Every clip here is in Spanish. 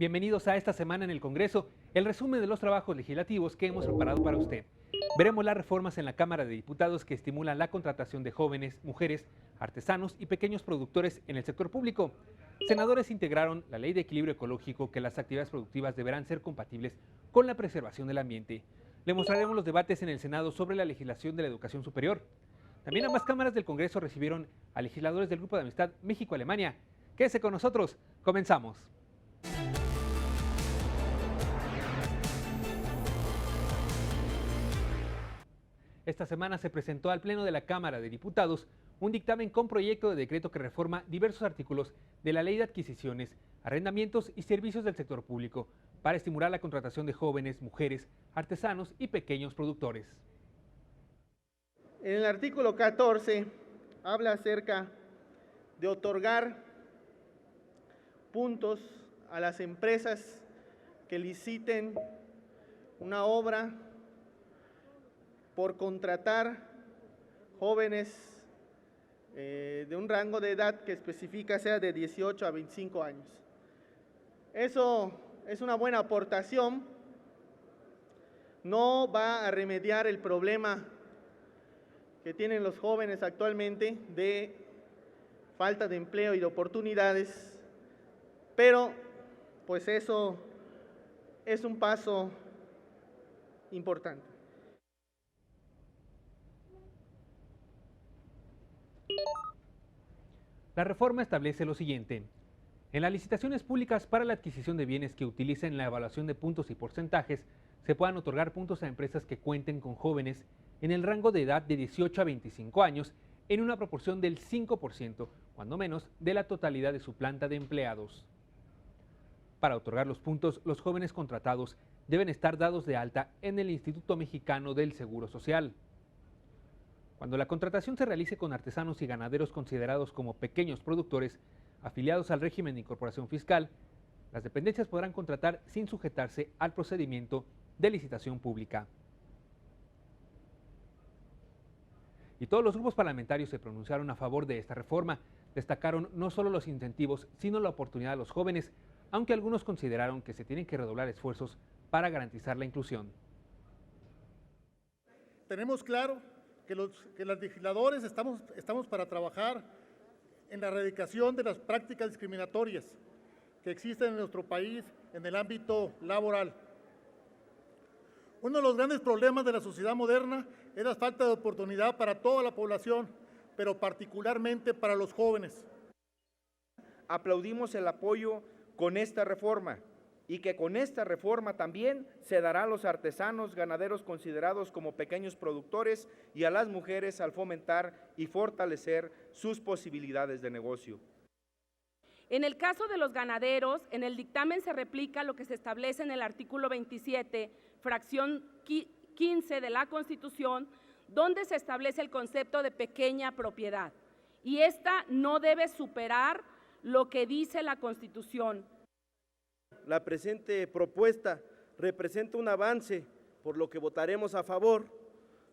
Bienvenidos a esta semana en el Congreso, el resumen de los trabajos legislativos que hemos preparado para usted. Veremos las reformas en la Cámara de Diputados que estimulan la contratación de jóvenes, mujeres, artesanos y pequeños productores en el sector público. Senadores integraron la Ley de Equilibrio Ecológico que las actividades productivas deberán ser compatibles con la preservación del ambiente. Le mostraremos los debates en el Senado sobre la legislación de la educación superior. También ambas cámaras del Congreso recibieron a legisladores del Grupo de Amistad México-Alemania. Quédese con nosotros, comenzamos. Esta semana se presentó al Pleno de la Cámara de Diputados un dictamen con proyecto de decreto que reforma diversos artículos de la Ley de Adquisiciones, Arrendamientos y Servicios del Sector Público para estimular la contratación de jóvenes, mujeres, artesanos y pequeños productores. En el artículo 14 habla acerca de otorgar puntos a las empresas que liciten una obra por contratar jóvenes de un rango de edad que especifica sea de 18 a 25 años. Eso es una buena aportación, no va a remediar el problema que tienen los jóvenes actualmente de falta de empleo y de oportunidades, pero pues eso es un paso importante. La reforma establece lo siguiente. En las licitaciones públicas para la adquisición de bienes que utilicen la evaluación de puntos y porcentajes, se puedan otorgar puntos a empresas que cuenten con jóvenes en el rango de edad de 18 a 25 años en una proporción del 5%, cuando menos, de la totalidad de su planta de empleados. Para otorgar los puntos, los jóvenes contratados deben estar dados de alta en el Instituto Mexicano del Seguro Social. Cuando la contratación se realice con artesanos y ganaderos considerados como pequeños productores afiliados al régimen de incorporación fiscal, las dependencias podrán contratar sin sujetarse al procedimiento de licitación pública. Y todos los grupos parlamentarios se pronunciaron a favor de esta reforma. Destacaron no solo los incentivos, sino la oportunidad de los jóvenes, aunque algunos consideraron que se tienen que redoblar esfuerzos para garantizar la inclusión. Tenemos claro que los legisladores estamos para trabajar en la erradicación de las prácticas discriminatorias que existen en nuestro país en el ámbito laboral. Uno de los grandes problemas de la sociedad moderna es la falta de oportunidad para toda la población, pero particularmente para los jóvenes. Aplaudimos el apoyo con esta reforma y que con esta reforma también se dará a los artesanos, ganaderos considerados como pequeños productores y a las mujeres al fomentar y fortalecer sus posibilidades de negocio. En el caso de los ganaderos, en el dictamen se replica lo que se establece en el artículo 27, fracción 15 de la Constitución, donde se establece el concepto de pequeña propiedad. Y esta no debe superar lo que dice la Constitución. La presente propuesta representa un avance, por lo que votaremos a favor.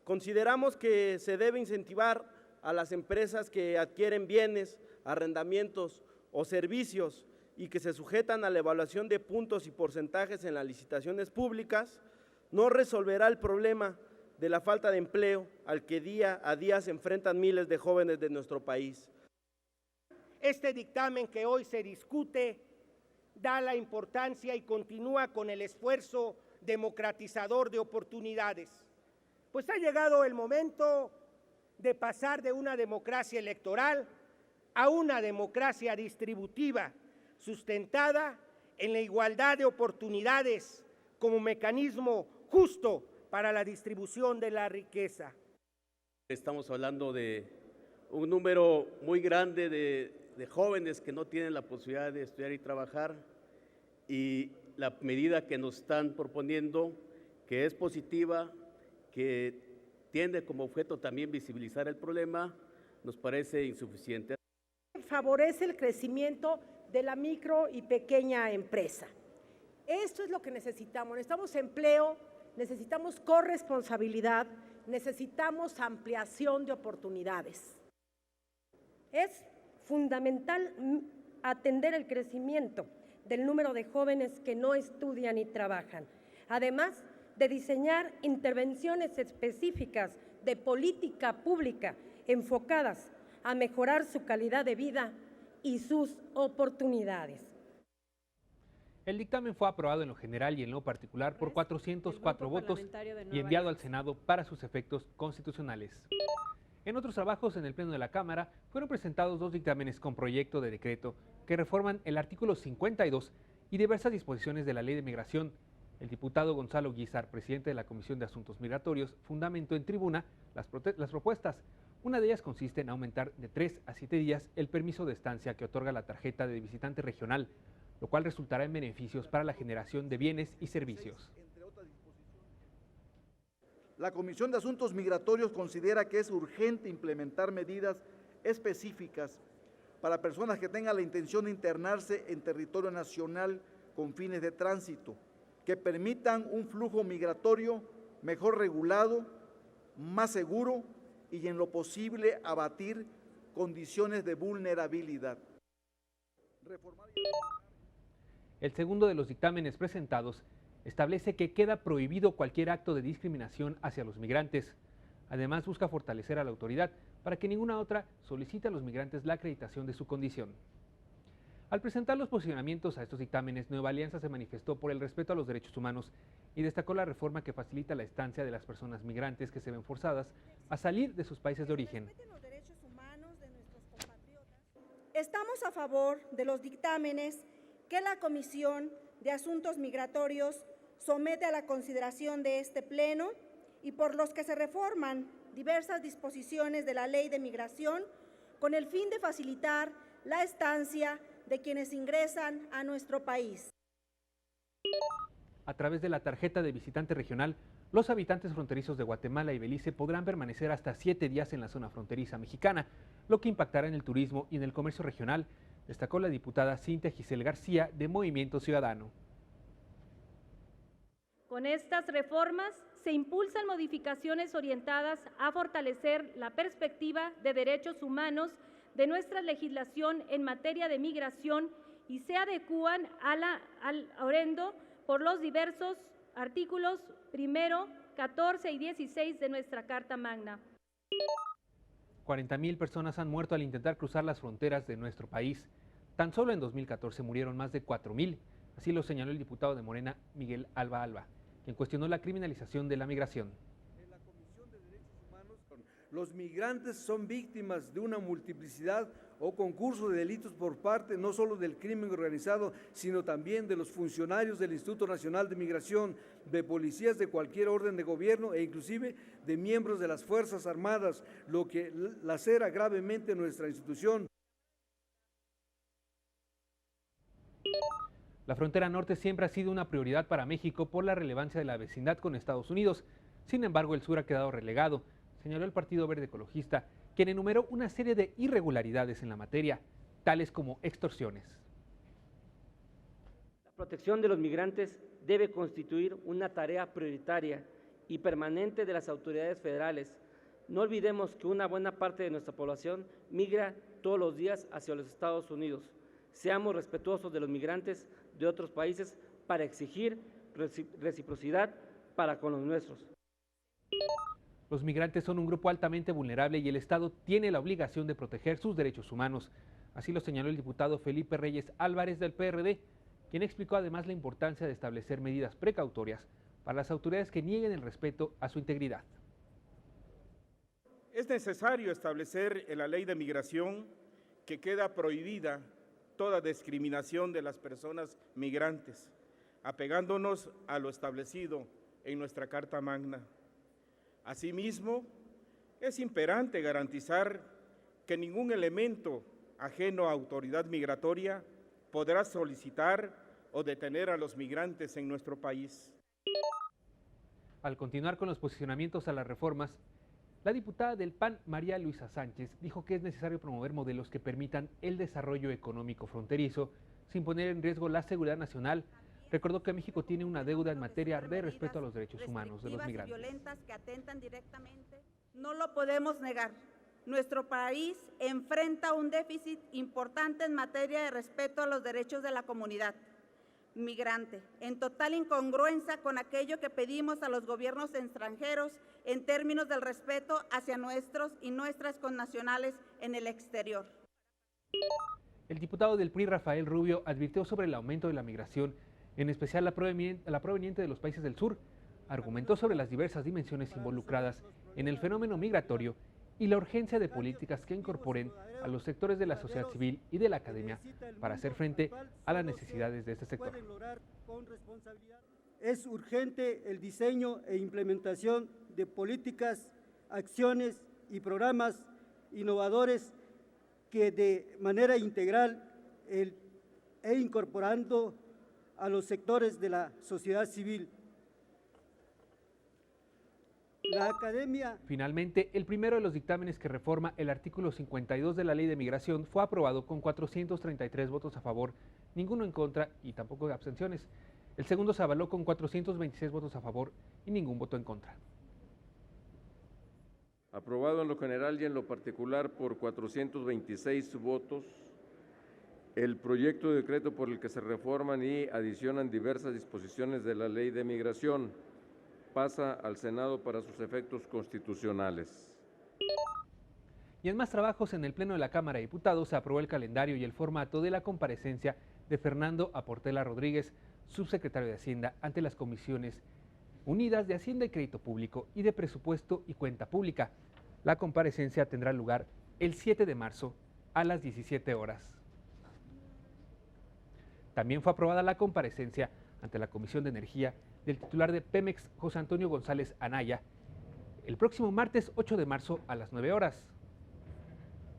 Consideramos que se debe incentivar a las empresas que adquieren bienes, arrendamientos o servicios y que se sujetan a la evaluación de puntos y porcentajes en las licitaciones públicas. No resolverá el problema de la falta de empleo al que día a día se enfrentan miles de jóvenes de nuestro país. Este dictamen que hoy se discute da la importancia y continúa con el esfuerzo democratizador de oportunidades. Pues ha llegado el momento de pasar de una democracia electoral a una democracia distributiva, sustentada en la igualdad de oportunidades como mecanismo justo para la distribución de la riqueza. Estamos hablando de un número muy grande de jóvenes que no tienen la posibilidad de estudiar y trabajar, y la medida que nos están proponiendo, que es positiva, que tiene como objeto también visibilizar el problema, nos parece insuficiente. Favorece el crecimiento de la micro y pequeña empresa. Esto es lo que necesitamos. Necesitamos empleo, necesitamos corresponsabilidad, necesitamos ampliación de oportunidades. Es fundamental atender el crecimiento del número de jóvenes que no estudian y trabajan, además de diseñar intervenciones específicas de política pública enfocadas a mejorar su calidad de vida y sus oportunidades. El dictamen fue aprobado en lo general y en lo particular por 404 votos y enviado al Senado para sus efectos constitucionales. En otros trabajos en el Pleno de la Cámara fueron presentados 2 dictámenes con proyecto de decreto que reforman el artículo 52 y diversas disposiciones de la Ley de Migración. El diputado Gonzalo Guízar, presidente de la Comisión de Asuntos Migratorios, fundamentó en tribuna las propuestas. Una de ellas consiste en aumentar de 3 a 7 días el permiso de estancia que otorga la tarjeta de visitante regional, lo cual resultará en beneficios para la generación de bienes y servicios. La Comisión de Asuntos Migratorios considera que es urgente implementar medidas específicas para personas que tengan la intención de internarse en territorio nacional con fines de tránsito, que permitan un flujo migratorio mejor regulado, más seguro y en lo posible abatir condiciones de vulnerabilidad. El segundo de los dictámenes presentados establece que queda prohibido cualquier acto de discriminación hacia los migrantes. Además, busca fortalecer a la autoridad para que ninguna otra solicite a los migrantes la acreditación de su condición. Al presentar los posicionamientos a estos dictámenes, Nueva Alianza se manifestó por el respeto a los derechos humanos y destacó la reforma que facilita la estancia de las personas migrantes que se ven forzadas a salir de sus países de origen. Estamos a favor de los dictámenes que la Comisión de Asuntos Migratorios somete a la consideración de este Pleno y por los que se reforman diversas disposiciones de la Ley de Migración con el fin de facilitar la estancia de quienes ingresan a nuestro país. A través de la tarjeta de visitante regional, los habitantes fronterizos de Guatemala y Belice podrán permanecer hasta 7 días en la zona fronteriza mexicana, lo que impactará en el turismo y en el comercio regional, destacó la diputada Cintia Giselle García de Movimiento Ciudadano. Con estas reformas se impulsan modificaciones orientadas a fortalecer la perspectiva de derechos humanos de nuestra legislación en materia de migración y se adecúan al horrendo por los diversos artículos 1, 14 y 16 de nuestra Carta Magna. 40,000 personas han muerto al intentar cruzar las fronteras de nuestro país. Tan solo en 2014 murieron más de 4,000, así lo señaló el diputado de Morena, Miguel Alba, quien cuestionó la criminalización de la migración. En la Comisión de Derechos Humanos, los migrantes son víctimas de una multiplicidad o concurso de delitos por parte no solo del crimen organizado, sino también de los funcionarios del Instituto Nacional de Migración, de policías de cualquier orden de gobierno e inclusive de miembros de las Fuerzas Armadas, lo que lacera gravemente nuestra institución. La frontera norte siempre ha sido una prioridad para México por la relevancia de la vecindad con Estados Unidos. Sin embargo, el sur ha quedado relegado, señaló el Partido Verde Ecologista, quien enumeró una serie de irregularidades en la materia, tales como extorsiones. La protección de los migrantes debe constituir una tarea prioritaria y permanente de las autoridades federales. No olvidemos que una buena parte de nuestra población migra todos los días hacia los Estados Unidos. Seamos respetuosos de los migrantes de otros países para exigir reciprocidad para con los nuestros. Los migrantes son un grupo altamente vulnerable y el Estado tiene la obligación de proteger sus derechos humanos. Así lo señaló el diputado Felipe Reyes Álvarez del PRD, quien explicó además la importancia de establecer medidas precautorias para las autoridades que nieguen el respeto a su integridad. Es necesario establecer en la Ley de Migración que queda prohibida toda discriminación de las personas migrantes, apegándonos a lo establecido en nuestra Carta Magna. Asimismo, es imperante garantizar que ningún elemento ajeno a autoridad migratoria podrá solicitar o detener a los migrantes en nuestro país. Al continuar con los posicionamientos a las reformas, la diputada del PAN, María Luisa Sánchez, dijo que es necesario promover modelos que permitan el desarrollo económico fronterizo sin poner en riesgo la seguridad nacional. Recordó que México tiene una deuda en materia de respeto a los derechos humanos de los migrantes. Violentas que atentan directamente. No lo podemos negar. Nuestro país enfrenta un déficit importante en materia de respeto a los derechos de la comunidad. migrante, en total incongruencia con aquello que pedimos a los gobiernos extranjeros en términos del respeto hacia nuestros y nuestras connacionales en el exterior. El diputado del PRI, Rafael Rubio, advirtió sobre el aumento de la migración, en especial la proveniente de los países del sur. Argumentó sobre las diversas dimensiones involucradas en el fenómeno migratorio y la urgencia de políticas que incorporen a los sectores de la sociedad civil y de la academia para hacer frente a las necesidades de este sector. Es urgente el diseño e implementación de políticas, acciones y programas innovadores que de manera integral e incorporando a los sectores de la sociedad civil. La academia. Finalmente, el primero de los dictámenes que reforma el artículo 52 de la Ley de Migración fue aprobado con 433 votos a favor, ninguno en contra y tampoco de abstenciones. El segundo se avaló con 426 votos a favor y ningún voto en contra. Aprobado en lo general y en lo particular por 426 votos, el proyecto de decreto por el que se reforman y adicionan diversas disposiciones de la Ley de Migración pasa al Senado para sus efectos constitucionales. Y en más trabajos, en el Pleno de la Cámara de Diputados se aprobó el calendario y el formato de la comparecencia de Fernando Aportela Rodríguez, subsecretario de Hacienda, ante las comisiones unidas de Hacienda y Crédito Público y de Presupuesto y Cuenta Pública. La comparecencia tendrá lugar el 7 de marzo a las 17 horas. También fue aprobada la comparecencia ante la Comisión de Energía del titular de Pemex, José Antonio González Anaya, el próximo martes 8 de marzo a las 9 horas.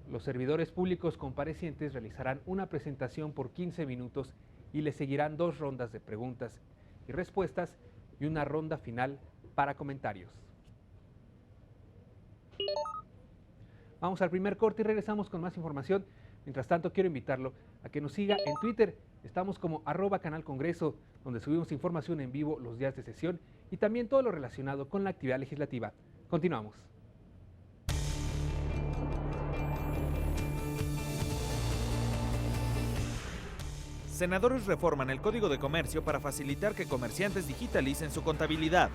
Los servidores públicos comparecientes realizarán una presentación por 15 minutos y le seguirán 2 rondas de preguntas y respuestas y una ronda final para comentarios. Vamos al primer corte y regresamos con más información. Mientras tanto, quiero invitarlo a que nos siga en Twitter. Estamos como @canalcongreso, donde subimos información en vivo los días de sesión y también todo lo relacionado con la actividad legislativa. Continuamos. Senadores reforman el Código de Comercio para facilitar que comerciantes digitalicen su contabilidad.